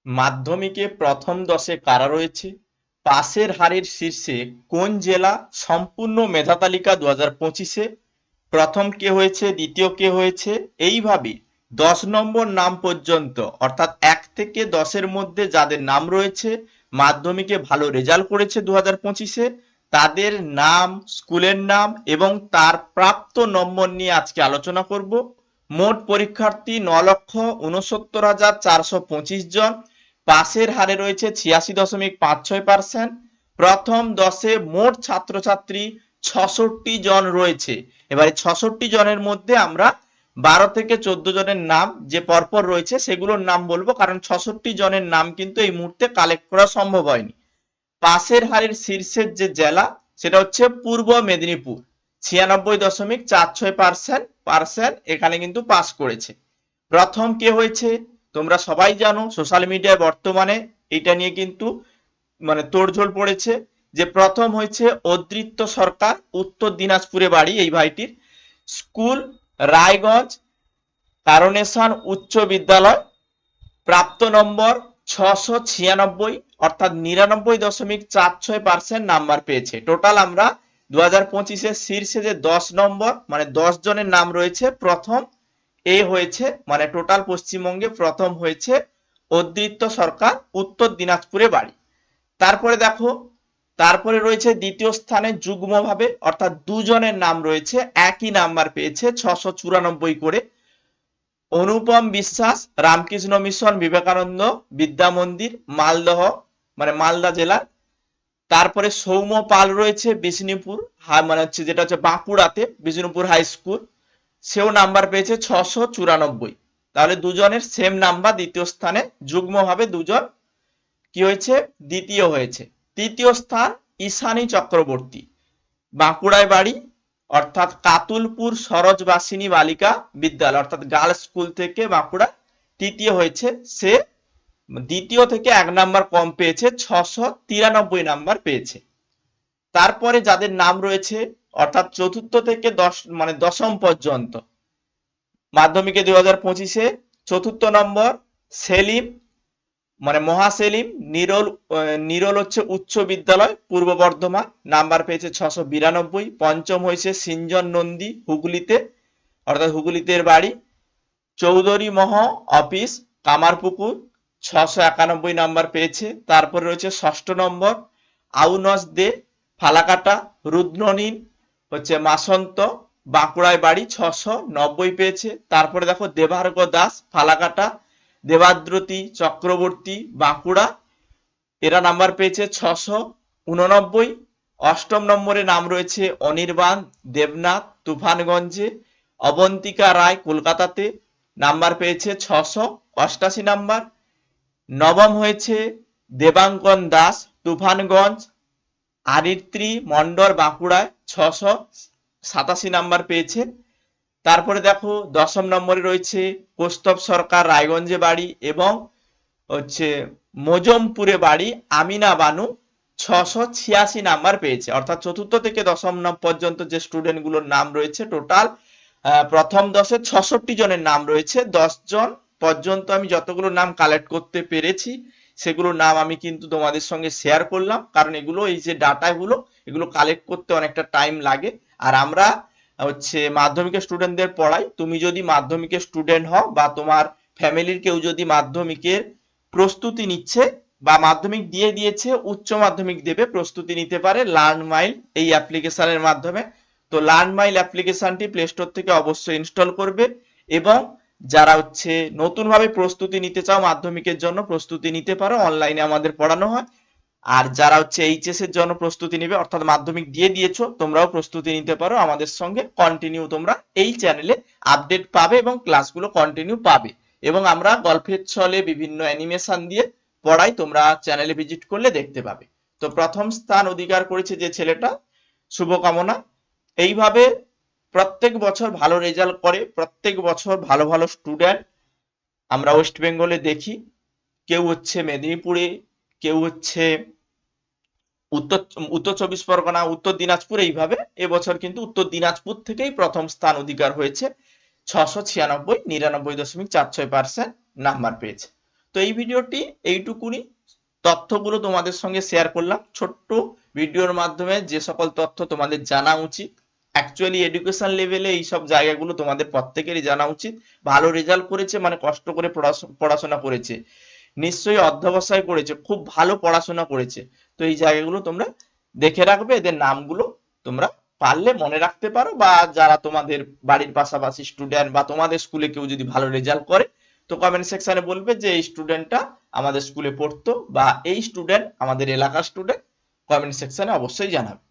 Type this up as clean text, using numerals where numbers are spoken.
মাধ্যমিকে প্রথম 10-এ কারা রয়েছে? পাসের হারের শীর্ষে কোন জেলা? সম্পূর্ণ মেধা তালিকা 2025-এ প্রথম কে হয়েছে, দ্বিতীয় কে হয়েছে, এইভাবে 10 নম্বর নাম পর্যন্ত, অর্থাৎ 1 থেকে 10-এর মধ্যে যাদের নাম রয়েছে, মাধ্যমিকে ভালো রেজাল্ট করেছে 2025-এ, তাদের নাম, স্কুলের নাম এবং তার প্রাপ্ত নম্বর নিয়ে আজকে আলোচনা করব। মোট পরীক্ষার্থী 9,69,425 জন। পাসের হারে রয়েছে 86.56%। প্রথম 10-এ মোট ছাত্রছাত্রী 66 জন রয়েছে। এবারে 66 জনের মধ্যে আমরা 12 থেকে 14 জনের নাম যে পরপর রয়েছে সেগুলোর নাম বলবো, কারণ 66 জনের নাম কিন্তু এই মুহূর্তে কালেক্ট করা সম্ভব হয়নি। পাসের হারের শীর্ষের যে জেলা সেটা হচ্ছে পূর্ব মেদিনীপুর, 96.46% এখানে কিন্তু পাস করেছে। প্রথম কে হয়েছে তোমরা সবাই জানো, সোশ্যাল মিডিয়ায় বর্তমানে এটা নিয়ে কিন্তু তোড়জোড় পড়েছে যে প্রথম হয়েছে অদৃত্য সরকার, উত্তর দিনাজপুরে বাড়ি এই ভাইটির। স্কুল রায়গঞ্জ কারণেশন উচ্চ বিদ্যালয়। প্রাপ্ত নম্বর 696, অর্থাৎ 99.46% নাম্বার পেয়েছে। টোটাল আমরা 2025-এর শীর্ষে যে 10 নম্বর 10 জনের নাম রয়েছে, প্রথম এ হয়েছে, টোটাল পশ্চিমবঙ্গে প্রথম হয়েছে অদৃত্য সরকার, উত্তর দিনাজপুরে বাড়ি। তারপরে দেখো, তারপরে রয়েছে দ্বিতীয় স্থানে যুগ্মভাবে, অর্থাৎ দুজনের নাম রয়েছে, একই নাম্বার পেয়েছে 694 করে। অনুপম বিশ্বাস, রামকৃষ্ণ মিশন বিবেকানন্দ বিদ্যা মন্দির, মালদহ মালদা জেলা। তারপরে সৌম্য পাল রয়েছে বিষ্ণুপুর, যেটা হচ্ছে বাঁকুড়াতে, বিষ্ণুপুর হাই স্কুল, সেও নাম্বার পেয়েছে 694। তাহলে দুজনের সেম নাম্বার, দ্বিতীয় স্থানে যুগ্মভাবে দুজন কি হয়েছে, দ্বিতীয় হয়েছে। তৃতীয় স্থান ঈশানী চক্রবর্তী, বাঁকুড়ায় বাড়ি, অর্থাৎ কাতুলপুর সরোজবাসিনী বালিকা বিদ্যালয়, অর্থাৎ গার্লস স্কুল থেকে বাঁকুড়া, তৃতীয় হয়েছে সে। দ্বিতীয় থেকে 1 নাম্বার কম পেয়েছে, 693 নাম্বার পেয়েছে। তারপরে যাদের নাম রয়েছে, অর্থাৎ চতুর্থ থেকে দশম পর্যন্ত মাধ্যমিকে 2025-এ, চতুর্থ নম্বর সেলিম, মহাসেলিম নিরল হচ্ছে উচ্চ বিদ্যালয়, পূর্ব বর্ধমান, নাম্বার পেয়েছে 692। পঞ্চম হয়েছে সিঞ্জন নন্দী, হুগলিতে, অর্থাৎ হুগলিতে বাড়ি, চৌধুরী মহ অফিস, কামারপুকুর, 691 নাম্বার পেয়েছে। তারপরে রয়েছে ষষ্ঠ নম্বর আউনস দে, ফালাকাটা, রুদ্রনীল হচ্ছে মাসন্ত, বাঁকুড়ায় বাড়ি, 690 পেয়েছে। তারপরে দেখো দেবার্ঘ দাস, ফালাকাটা, দেবাদ্রতী চক্রবর্তী, বাঁকুড়া, এরা নাম্বার পেয়েছে 689। অষ্টম নম্বরে নাম রয়েছে অনির্বাণ দেবনাথ, তুফানগঞ্জে, অবন্তিকা রায়, কলকাতাতে, নাম্বার পেয়েছে 688 নাম্বার। নবম হয়েছে দেবাঙ্কন দাস, তুফানগঞ্জ, আরিত্রী মন্ডল, বাঁকুড়ায়, 687 নাম্বার পেয়েছে। তারপরে দেখো দশম নম্বরে রয়েছে কৌস্তব সরকার, রায়গঞ্জে বাড়ি, এবং হচ্ছে মজমপুরে বাড়ি আমিনা বানু, 686 নাম্বার পেয়েছে। অর্থাৎ চতুর্থ থেকে দশম পর্যন্ত যে স্টুডেন্ট গুলোর নাম রয়েছে, টোটাল প্রথম 10-এ 66 জনের নাম রয়েছে। 10 জন পর্যন্ত আমি যতগুলো নাম কালেক্ট করতে পেরেছি সেগুলোর নাম আমি কিন্তু তোমাদের সঙ্গে শেয়ার করলাম, কারণ এগুলো, এই যে ডাটাগুলো, এগুলো কালেক্ট করতে অনেকটা টাইম লাগে। আর আমরা হচ্ছে মাধ্যমিকের স্টুডেন্টদের পড়াই। তুমি যদি মাধ্যমিকের স্টুডেন্ট হও বা তোমার ফ্যামিলির কেউ যদি মাধ্যমিকের প্রস্তুতি নিচ্ছে বা মাধ্যমিক দিয়ে দিয়েছে, উচ্চ মাধ্যমিক দেবে, প্রস্তুতি নিতে পারে লার্ন মাইল এই অ্যাপ্লিকেশনের মাধ্যমে। তো লার্ন মাইল অ্যাপ্লিকেশনটি প্লে স্টোর থেকে অবশ্যই ইনস্টল করবে। এবং যারা হচ্ছে নতুন ভাবে প্রস্তুতি নিতে চাও মাধ্যমিকের জন্য, প্রস্তুতি নিতে পারো, অনলাইনে আমাদের পড়ানো হয়। আর যারা হচ্ছে এইচএস এর জন্য প্রস্তুতি নেবে, অর্থাৎ মাধ্যমিক দিয়ে দিয়েছো, তোমরাও প্রস্তুতি নিতে পারো আমাদের সঙ্গে। কন্টিনিউ তোমরা এই চ্যানেলে আপডেট পাবে এবং ক্লাসগুলো কন্টিনিউ পাবে। এবং আমরা গল্পের ছলে বিভিন্ন অ্যানিমেশন দিয়ে পড়াই, তোমরা চ্যানেলে ভিজিট করলে দেখতে পাবে। তো প্রথম স্থান অধিকার করেছে যে ছেলেটা, শুভকামনা। এইভাবে প্রত্যেক বছর ভালো রেজাল্ট করে, প্রত্যেক বছর ভালো ভালো স্টুডেন্ট আমরা ওয়েস্ট বেঙ্গলে দেখি। কেউ হচ্ছে মেদিনীপুরে, কেউ হচ্ছে উত্তর উত্তর 24 পরগনা, উত্তর দিনাজপুর, এইভাবে এবছর কিন্তু উত্তর দিনাজপুর থেকেই প্রথম স্থান অধিকার হয়েছে, 696, 99.46% নাম্বার পেয়েছে। তো এই ভিডিওটি এইটুকুনি, তথ্যগুলো তোমাদের সঙ্গে শেয়ার করলাম ছোট্ট ভিডিওর মাধ্যমে, যে সকল তথ্য তোমাদের জানা উচিত। অ্যাকচুয়ালি এডুকেশন লেভেলে এইসব জায়গাগুলো তোমাদের প্রত্যেকেরই জানা উচিত। ভালো রেজাল্ট করেছে মানে কষ্ট করে পড়াশোনা করেছে, নিশ্চয়ই অধ্যবসায় করেছে, খুব ভালো পড়াশোনা করেছে। তো এই জায়গাগুলো তোমরা দেখে রাখবে, এদের নামগুলো তোমরা পারলে মনে রাখতে পারো, বা যারা তোমাদের বাড়ির পাশাপাশি স্টুডেন্ট বা তোমাদের স্কুলে কেউ যদি ভালো রেজাল্ট করে, তো কমেন্ট সেকশনে বলবে যে এই স্টুডেন্টটা আমাদের স্কুলে পড়তো, বা এই স্টুডেন্ট আমাদের এলাকার স্টুডেন্ট, কমেন্ট সেকশনে অবশ্যই জানাবে।